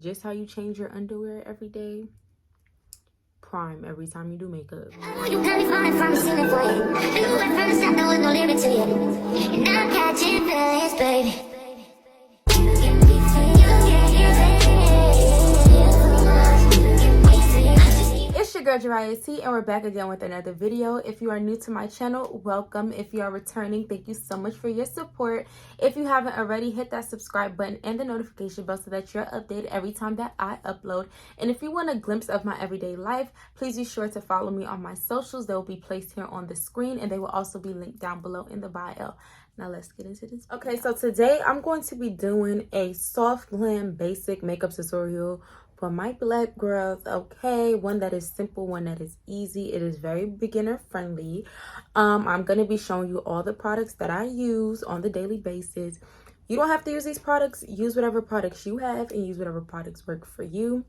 Just how you change your underwear every day, prime every time you do makeup. You got me falling from the ceiling for you. You went from the start, there was no limit to you. And I'm catching feelings, baby. It's your girl Jariah T, and we're back again with another video. If you are new to my channel, welcome. If you are returning, thank you so much for your support. If you haven't already, hit that subscribe button and the notification bell so that you're updated every time that I upload. And if you want a glimpse of my everyday life, please be sure to follow me on my socials. They will be placed here on the screen, and they will also be linked down below in the bio. Now let's get into this. Okay, so today I'm going to be doing a Soft Glam basic makeup tutorial for my black girls. Okay, one that is simple, one that is easy. It is very beginner friendly. I'm going to be showing you all the products that I use on the daily basis. You don't have to use these products. Use whatever products you have and use whatever products work for you.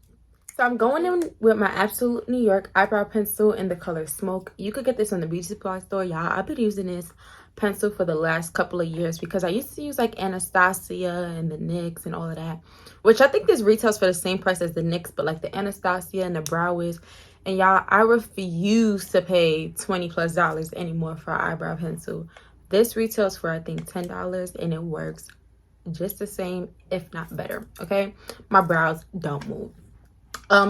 So I'm going in with my Absolute New York eyebrow pencil in the color Smoke. You could get this on the beauty supply store. Y'all, I've been using this pencil for the last couple of years because I used to use like Anastasia and the NYX and all of that, which I think this retails for the same price as the NYX, but like the Anastasia and the Brow Wiz. And y'all, I refuse to pay $20+ anymore for an eyebrow pencil. This retails for I think $10 and it works just the same, if not better. Okay, my brows don't move.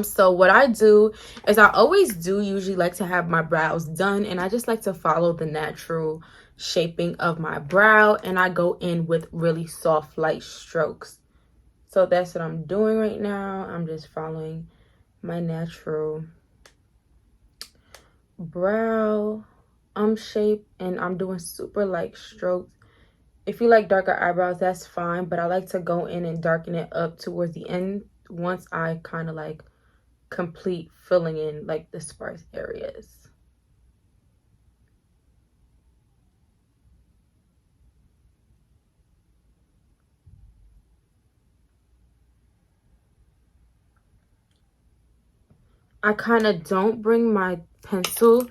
So what I do is I always do usually like to have my brows done, and I just like to follow the natural shaping of my brow, and I go in with really soft light strokes. So that's what I'm doing right now. I'm just following my natural brow shape, and I'm doing super light strokes. If you like darker eyebrows, that's fine, but I like to go in and darken it up towards the end once I kind of like complete filling in like the sparse areas. I kind of don't bring my pencil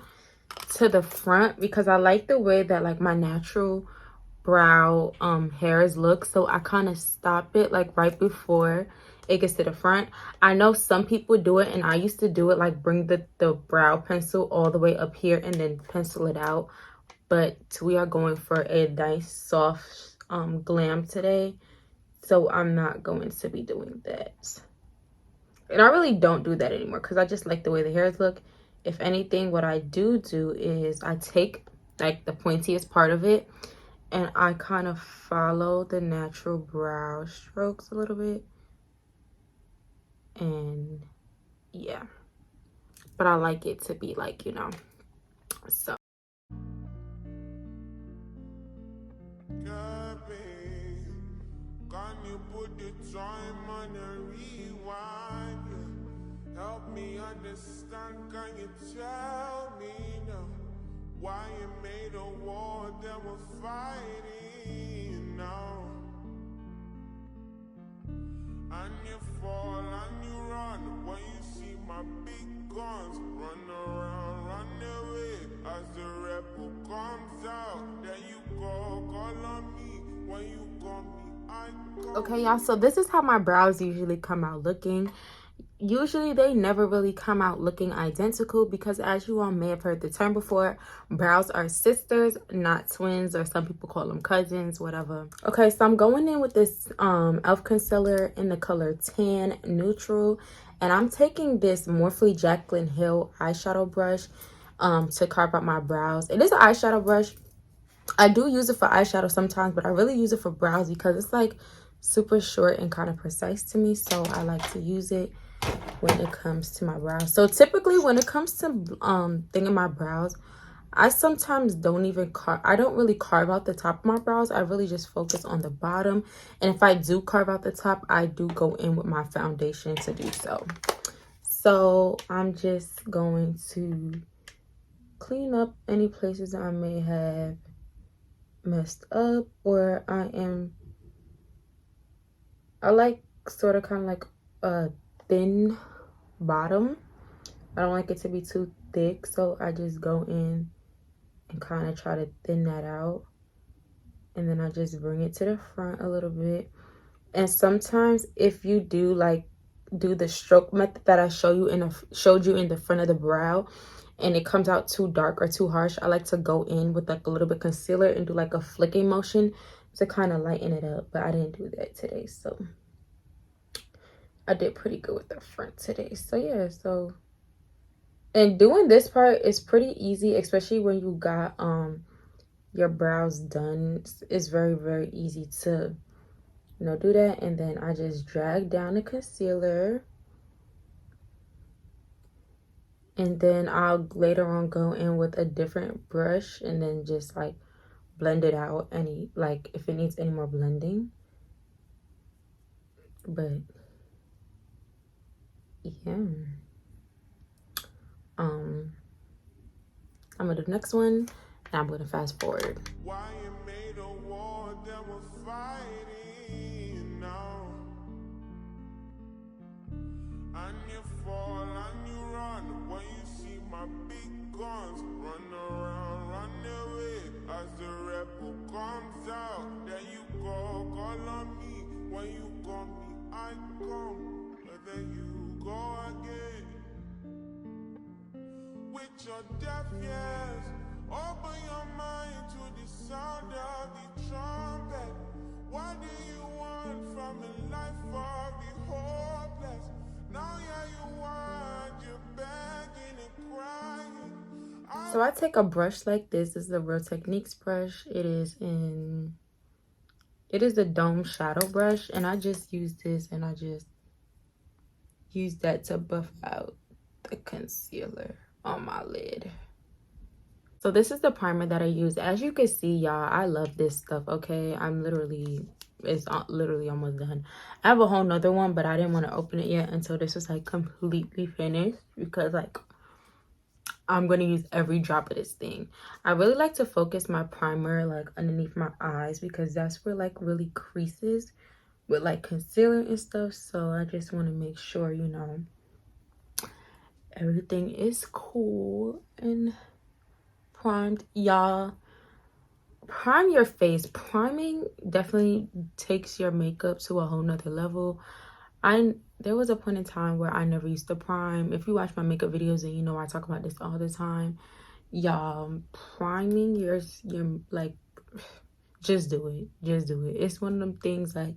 to the front because I like the way that like my natural brow hairs look, so I kind of stop it like right before it gets to the front. I know some people do it, and I used to do it like bring the brow pencil all the way up here and then pencil it out, but we are going for a nice soft glam today, so I'm not going to be doing that. And I really don't do that anymore because I just like the way the hairs look. If anything, what I do is I take like the pointiest part of it and I kind of follow the natural brow strokes a little bit. And yeah, but I like it to be like, you know, so. Can you put the time on a rewind? Yeah. Help me understand, can you tell me now why you made a war that we're fighting now? And you fall and you run when you see my big guns. Run around, run away as the rebel comes out. There you go, call on me when you call me. Okay, y'all, so this is how my brows usually come out looking. Usually they never really come out looking identical because, as you all may have heard the term before, brows are sisters, not twins, or some people call them cousins, whatever. Okay, so I'm going in with this elf concealer in the color Tan Neutral, and I'm taking this Morphe Jaclyn Hill eyeshadow brush to carve out my brows. It is an eyeshadow brush. I do use it for eyeshadow sometimes, but I really use it for brows because it's like super short and kind of precise to me, so I like to use it when it comes to my brows. So typically when it comes to thinging my brows, I sometimes don't even I don't really carve out the top of my brows. I really just focus on the bottom, and if I do carve out the top, I do go in with my foundation to do so. So I'm just going to clean up any places I may have messed up, or I like sort of kind of like a thin bottom. I don't like it to be too thick, so I just go in and kind of try to thin that out, and then I just bring it to the front a little bit. And sometimes if you do like do the stroke method that I showed you in the front of the brow, and it comes out too dark or too harsh, I like to go in with like a little bit of concealer and do like a flicking motion to kind of lighten it up. But I didn't do that today, so I did pretty good with the front today. So yeah, so and doing this part is pretty easy, especially when you got your brows done. It's very, very easy to, you know, do that. And then I just drag down the concealer, and then I'll later on go in with a different brush and then just like blend it out, any like if it needs any more blending. But yeah, I'm gonna do the next one, and I'm gonna fast forward. Why you made a war that we're fighting now? And you fall and you run when you see my big guns. Run around, run away as the rebel comes out. There you go, call on me. When you call me, I come. But then you go again with your deaf ears. Open your mind to the sound of the trumpet. What do you want from a life of the hopeless? Now yeah, you want, you're begging and crying. So I take a brush like this. This is a Real Techniques brush. It is a dome shadow brush, and I just use this, and I just use that to buff out the concealer on my lid. So this is the primer that I use. As you can see, y'all, I love this stuff. Okay, it's literally almost done. I have a whole nother one, but I didn't want to open it yet until this was like completely finished, because like I'm going to use every drop of this thing. I really like to focus my primer like underneath my eyes, because that's where like really creases with like concealer and stuff. So I just want to make sure, you know, everything is cool and primed. Y'all, prime your face. Priming definitely takes your makeup to a whole nother level. There was a point in time where I never used to prime. If you watch my makeup videos, and you know I talk about this all the time, y'all, priming your like, just do it. It's one of them things like,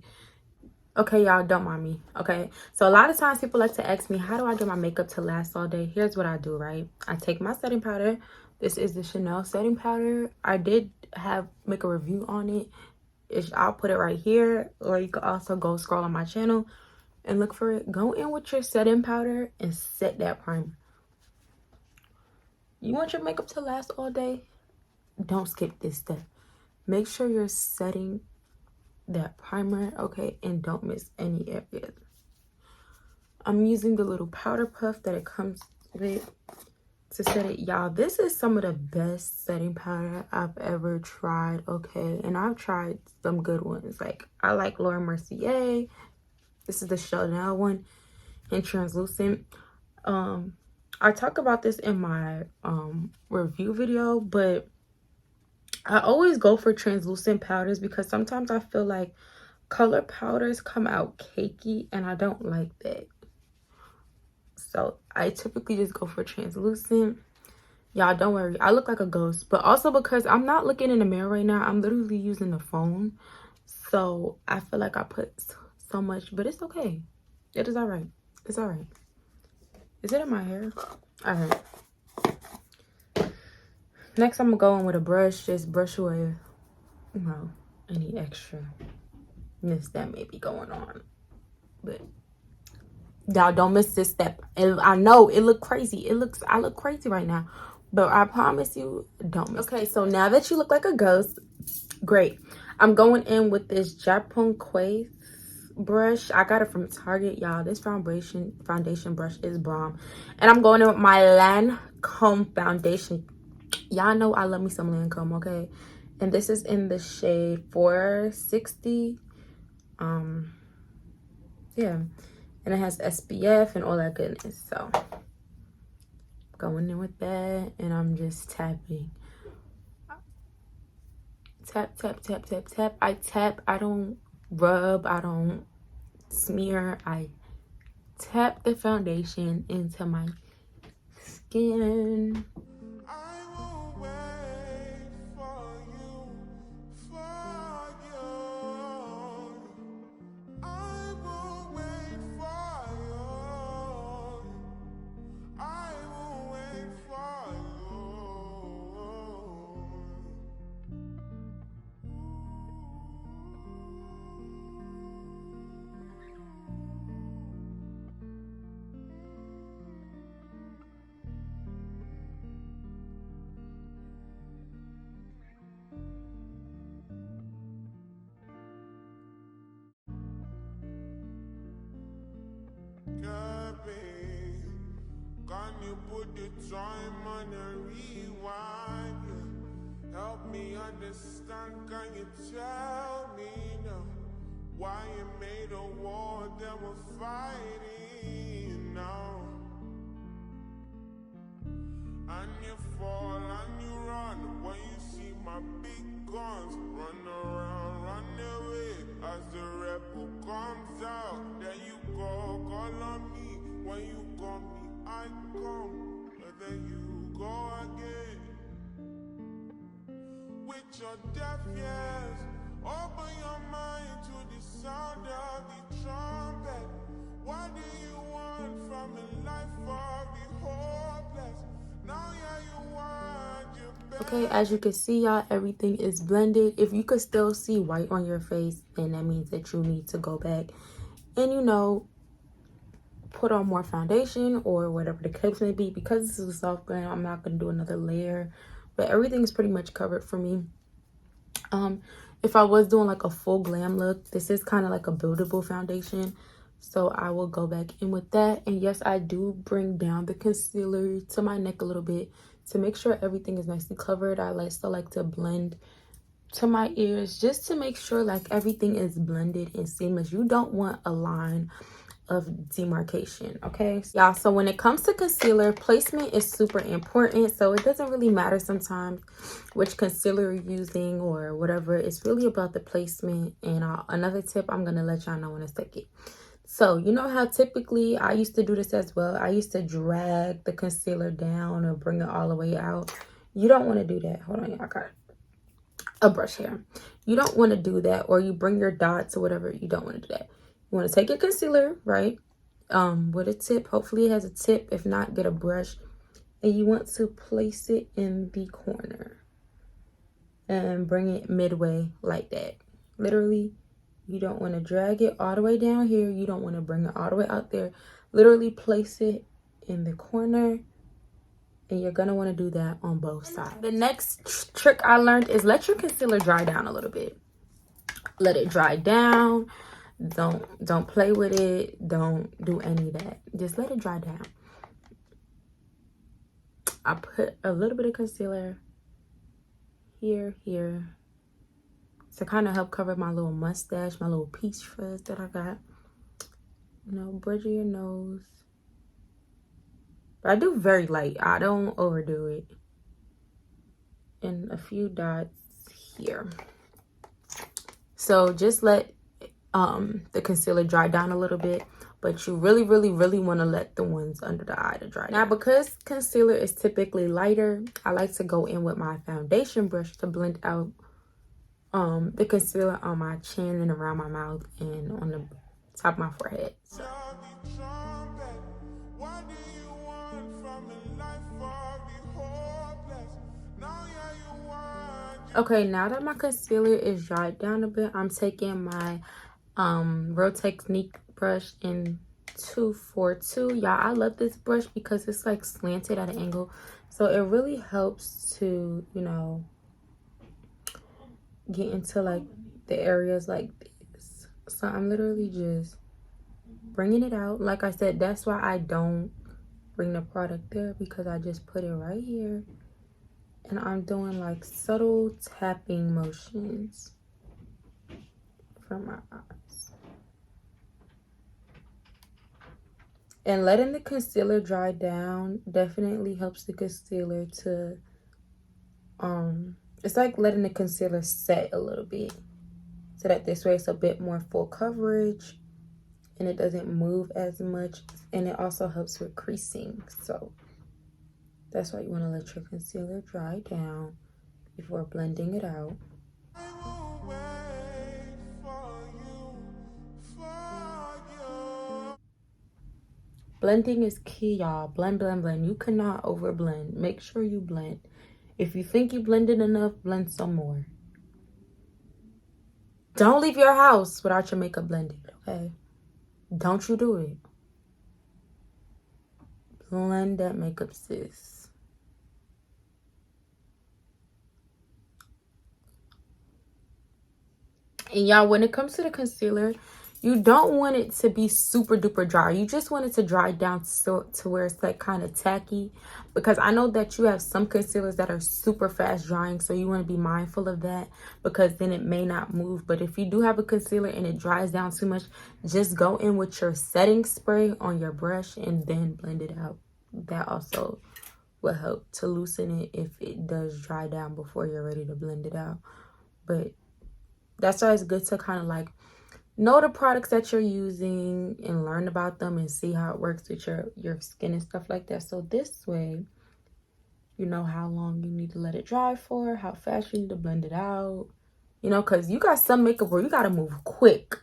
okay, y'all, don't mind me. Okay, so a lot of times people like to ask me, how do I get my makeup to last all day? Here's what I do, right? I take my setting powder. This is the Chanel setting powder. I did make a review on it. I'll put it right here, or you could also go scroll on my channel and look for it. Go in with your setting powder and set that primer. You want your makeup to last all day? Don't skip this step. Make sure you're setting that primer, okay, and don't miss any areas. I'm using the little powder puff that it comes with to set it. Y'all, this is some of the best setting powder I've ever tried, okay? And I've tried some good ones. Like, I like Laura Mercier. This is the Chanel one in translucent. I talk about this in my review video, but I always go for translucent powders because sometimes I feel like color powders come out cakey, and I don't like that. So I typically just go for translucent. Y'all, don't worry, I look like a ghost, but also because I'm not looking in the mirror right now, I'm literally using the phone. So I feel like I put so much, but it's okay. It is all right. It's all right. Is it in my hair? All right. Next, I'm gonna go in with a brush. Just brush away, you know, any extraness that may be going on. But y'all, don't miss this step. And I know it look crazy. I look crazy right now, but I promise you, don't miss. Okay, so now that you look like a ghost, great. I'm going in with this Japonquais brush. I got it from Target, y'all. This foundation brush is bomb. And I'm going in with my Lancome foundation. Y'all know I love me some Lancome, okay? And this is in the shade 460. Yeah. And it has SPF and all that goodness. So going in with that, and I'm just tapping. Tap, tap, tap, tap, tap. I don't rub, I don't smear, I tap the foundation into my skin. I will wait for you, for you. I will wait for you. I will wait for Kirby, can you put the time on a rewind? Yeah. Help me understand, can you tell me now why you made a war that we're fighting now? And you fall and you run when you see my big guns. Run around, run away as the rebel comes out. There you go, call on me. When you call me, I come. But then you go again with your deaf ears. Open your mind to the sound of the trumpet. What do you want from a life of the hopeless? Now yeah, you want your Okay, as you can see, y'all, everything is blended. If you could still see white on your face, then that means that you need to go back and, you know, put on more foundation or whatever the case may be. Because this is a soft glam, I'm not going to do another layer, but everything is pretty much covered for me. If I was doing like a full glam look, this is kind of like a buildable foundation, so I will go back in with that. And yes, I do bring down the concealer to my neck a little bit to make sure everything is nicely covered. I like to blend to my ears just to make sure like everything is blended and seamless. You don't want a line of demarcation, okay y'all? So when it comes to concealer, placement is super important. So it doesn't really matter sometimes which concealer you're using or whatever. It's really about the placement. And another tip I'm gonna let y'all know in a second. So you know how typically I used to do this as well. I used to drag the concealer down or bring it all the way out. You don't want to do that. Hold on, y'all, got a brush here. You don't want to do that. Or you bring your dots or whatever. You don't want to do that. You want to take your concealer, right, with a tip. Hopefully it has a tip. If not, get a brush. And you want to place it in the corner and bring it midway like that. Literally, you don't want to drag it all the way down here. You don't want to bring it all the way out there. Literally place it in the corner. And you're going to want to do that on both sides. The next trick I learned is let your concealer dry down a little bit. Let it dry down. Don't play with it. Don't do any of that. Just let it dry down. I put a little bit of concealer here to kind of help cover my little mustache, my little peach fuzz that I got. You know, bridge your nose. But I do very light. I don't overdo it. And a few dots here. So just let the concealer dry down a little bit, but you really want to let the ones under the eye to dry down. Now, because concealer is typically lighter, I like to go in with my foundation brush to blend out the concealer on my chin and around my mouth and on the top of my forehead. So. Okay, now that my concealer is dried down a bit, I'm taking my Real Technique brush in 242. Y'all, I love this brush because it's like slanted at an angle, so it really helps to, you know, get into like the areas like this. So I'm literally just bringing it out. Like I said, that's why I don't bring the product there, because I just put it right here. And I'm doing like subtle tapping motions from my eyes. And letting the concealer dry down definitely helps the concealer to, it's like letting the concealer set a little bit. So that this way it's a bit more full coverage. and it doesn't move as much, and it also helps with creasing. So that's why you want to let your concealer dry down before blending it out. I will wait for you, for you. Blending is key, y'all. Blend, blend, blend. You cannot over blend. Make sure you blend. If you think you blended enough, blend some more. Don't leave your house without your makeup blended, okay? Don't you do it. Blend that makeup, sis. And y'all, when it comes to the concealer, you don't want it to be super duper dry. You just want it to dry down to where it's like kind of tacky. Because I know that you have some concealers that are super fast drying. So you want to be mindful of that, because then it may not move. But if you do have a concealer and it dries down too much, just go in with your setting spray on your brush and then blend it out. That also will help to loosen it if it does dry down before you're ready to blend it out. But that's why it's good to kind of like know the products that you're using and learn about them and see how it works with your skin and stuff like that. So this way, you know how long you need to let it dry for, how fast you need to blend it out. You know, because you got some makeup where you got to move quick.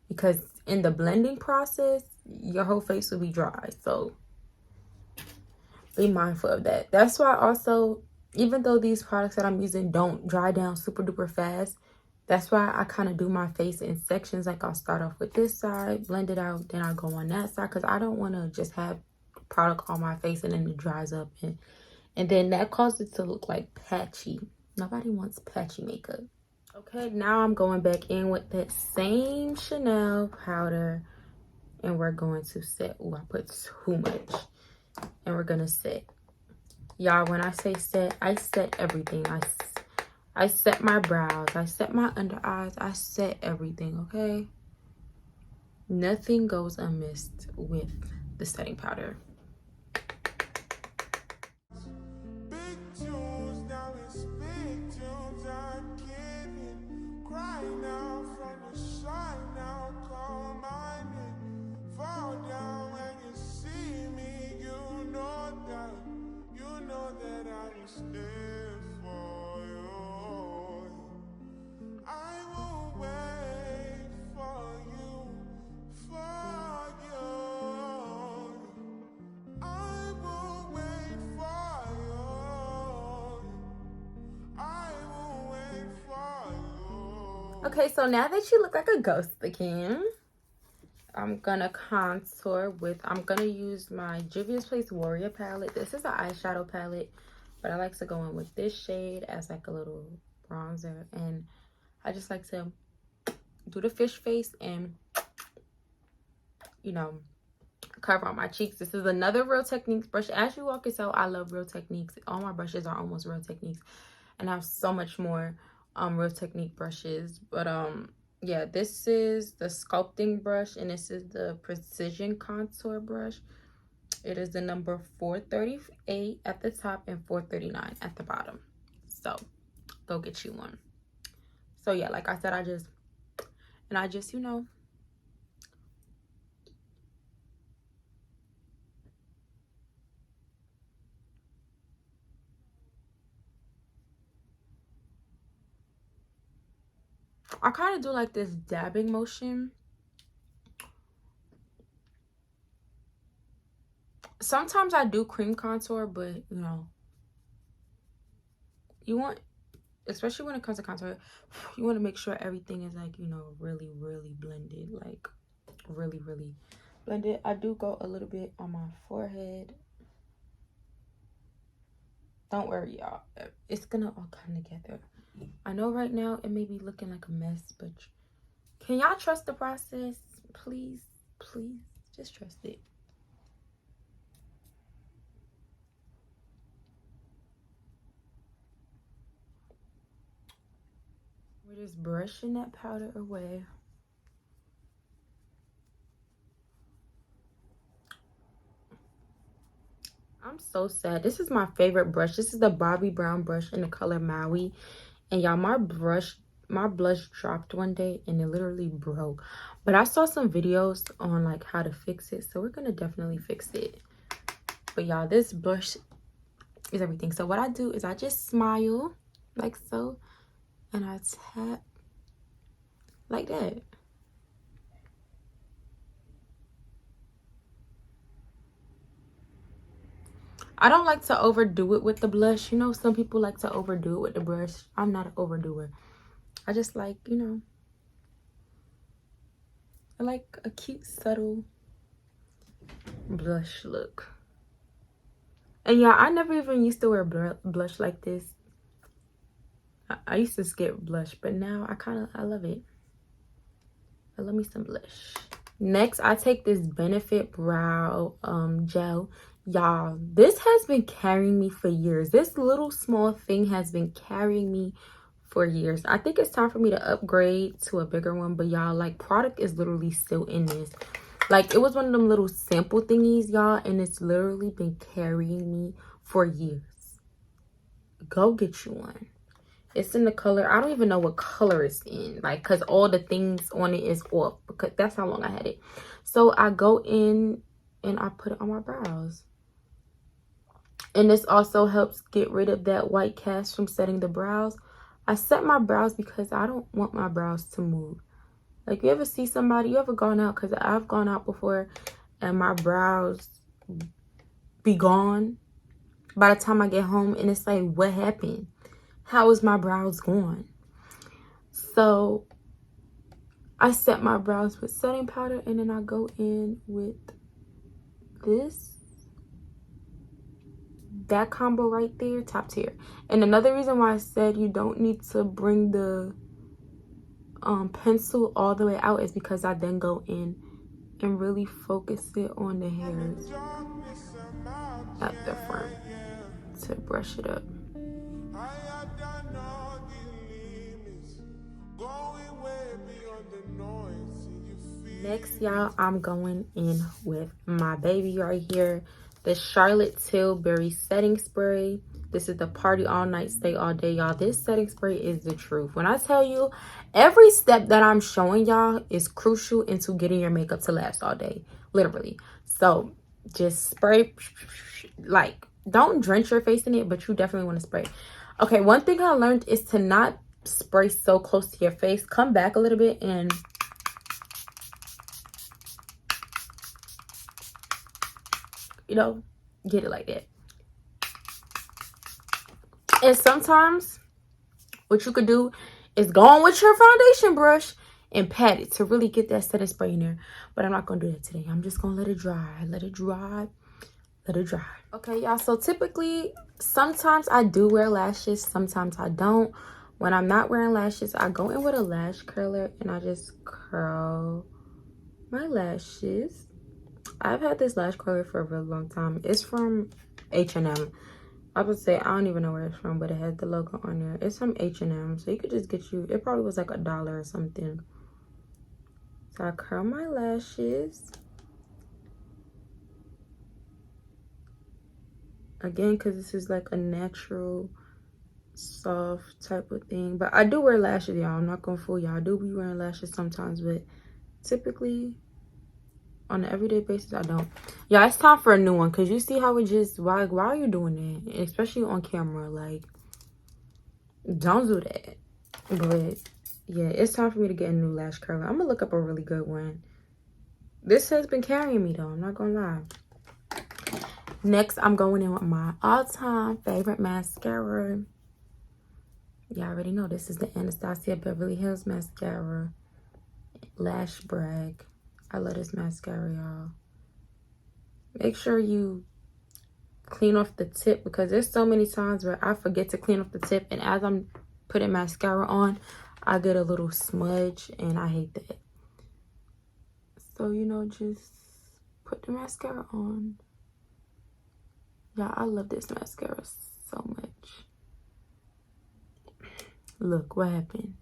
Because in the blending process, your whole face will be dry. So be mindful of that. That's why also, even though these products that I'm using don't dry down super duper fast, that's why I kind of do my face in sections. Like I'll start off with this side, blend it out, then I'll go on that side, because I don't want to just have product on my face and then it dries up and then that causes it to look like patchy. Nobody wants patchy makeup. Okay, now I'm going back in with that same Chanel powder and we're going to set. Oh, I put too much. And we're gonna set. Y'all, when I say set, I set everything. I set my brows, I set my under eyes, I set everything, okay? Nothing goes amiss with the setting powder. Big tunes, now it's big tunes. I'm kidding. Cry now from the shine now. Call my name. Fall down when you see me. You know that I was there for you. I will wait for you, for you. I will wait for you. I will wait for you. Okay, so now that you look like a ghost again, I'm gonna contour with, I'm gonna use my Juvia's Place Warrior palette. This is an eyeshadow palette, but I like to go in with this shade as like a little bronzer. And I just like to do the fish face and, you know, cover on my cheeks. This is another Real Techniques brush. As you all can tell, I love Real Techniques. All my brushes are almost Real Techniques. And I have so much more Real Technique brushes. But yeah, this is the sculpting brush and this is the precision contour brush. It is the number 438 at the top and 439 at the bottom. So go get you one. So yeah, like I said, I just, you know, I kind of do like this dabbing motion. Sometimes I do cream contour, but you know, you want, especially when it comes to contour, you want to make sure everything is like, you know, really, really blended, like really, really blended. I do go a little bit on my forehead. Don't worry, y'all. It's gonna all come together. I know right now it may be looking like a mess, but can y'all trust the process? Please, please, just trust it. We're just brushing that powder away. I'm so sad. This is my favorite brush. This is the Bobbi Brown brush in the color Maui. And y'all, my brush my blush dropped one day and it literally broke. But I saw some videos on like how to fix it, so we're gonna definitely fix it. But y'all, this blush is everything. So what I do is I just smile like so, and I tap like that. I don't like to overdo it with the blush. You know, some people like to overdo it with the brush. I'm not an overdoer. I just like, you know, I like a cute, subtle blush look. And yeah, I never even used to wear blush like this. I used to skip blush, but now I love it. I love me some blush. Next, I take this Benefit Brow gel. Y'all, this has been carrying me for years. This little small thing has been carrying me for years. I think it's time for me to upgrade to a bigger one, but y'all, like, product is literally still in this. Like, it was one of them little sample thingies, y'all, and it's literally been carrying me for years. Go get you one. It's in the color, I don't even know what color it's in, like, because all the things on it is off, because that's how long I had it. So I go in and I put it on my brows. And this also helps get rid of that white cast from setting the brows. I set my brows because I don't want my brows to move. Like, you ever see somebody, you ever gone out, because I've gone out before and my brows be gone by the time I get home, and it's like, what happened? How is my brows gone? So I set my brows with setting powder, and then I go in with this. That combo right there, top tier. And another reason why I said you don't need to bring the pencil all the way out is because I then go in and really focus it on the hairs at the front to brush it up. Next, y'all, I'm going in with my baby right here, the Charlotte Tilbury setting spray. This is the Party All Night, Stay All Day, y'all. This setting spray is the truth. When I tell you, every step that I'm showing y'all is crucial into getting your makeup to last all day, literally. So just spray, like, don't drench your face in it, but you definitely want to spray. Okay, one thing I learned is to not spray so close to your face. Come back a little bit and you know, get it like that. And sometimes what you could do is go on with your foundation brush and pat it to really get that setting spray in there. But I'm not gonna do that today. I'm just gonna let it dry, let it dry, let it dry. Okay, y'all, so typically sometimes I do wear lashes, sometimes I don't. When I'm not wearing lashes, I go in with a lash curler and I just curl my lashes. I've had this lash curler for a really long time. It's from H&M. I would say, I don't even know where it's from, but it has the logo on there. It's from H&M, so you could just get you, it probably was like $1 or something. So I curl my lashes. Again, because this is like a natural, soft type of thing. But I do wear lashes, y'all. I'm not gonna fool y'all. I do be wearing lashes sometimes, but typically on an everyday basis I don't. Yeah, it's time for a new one, because you see how it just, why are you doing that? Especially on camera, like, don't do that. But yeah, it's time for me to get a new lash curler. I'm gonna look up a really good one. This has been carrying me though, I'm not gonna lie. Next, I'm going in with my all-time favorite mascara. Y'all already know this is the Anastasia Beverly Hills mascara, Lash Brag. I love this mascara, y'all. Make sure you clean off the tip, because there's so many times where I forget to clean off the tip, and as I'm putting mascara on, I get a little smudge, and I hate that. So, you know, just put the mascara on. Yeah, I love this mascara so much. Look, what happened?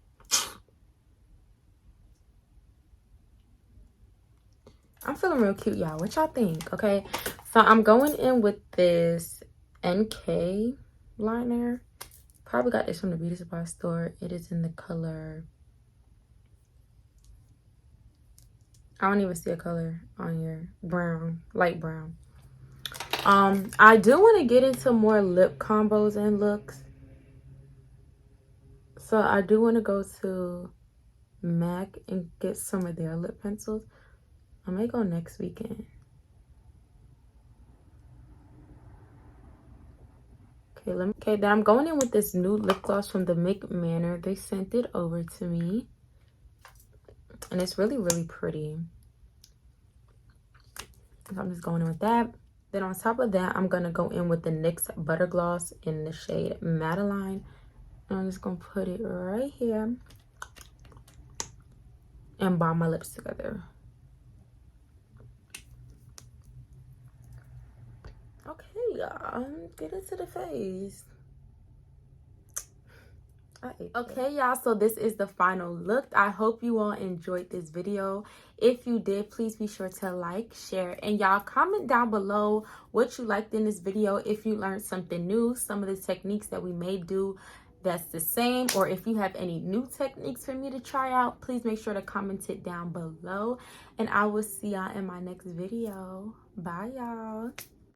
I'm feeling real cute, y'all. What y'all think? Okay, so I'm going in with this NK liner, Probably got this from the beauty supply store. It is in the color, I don't even see a color on here. Brown, light brown. I do want to get into more lip combos and looks. So I do want to go to MAC and get some of their lip pencils. I may go next weekend. Okay, then I'm going in with this new lip gloss from the Make Manor. They sent it over to me. And it's really, really pretty. So I'm just going in with that. Then on top of that, I'm going to go in with the NYX Butter Gloss in the shade Madeline. And I'm just going to put it right here. And balm my lips together. Okay, y'all. Get into the face. Okay, y'all, so this is the final look. I hope you all enjoyed this video. If you did, please be sure to like, share, and y'all comment down below what you liked in this video. If you learned something new, some of the techniques that we may do that's the same, or if you have any new techniques for me to try out, please make sure to comment it down below. And I will see y'all in my next video. Bye, y'all.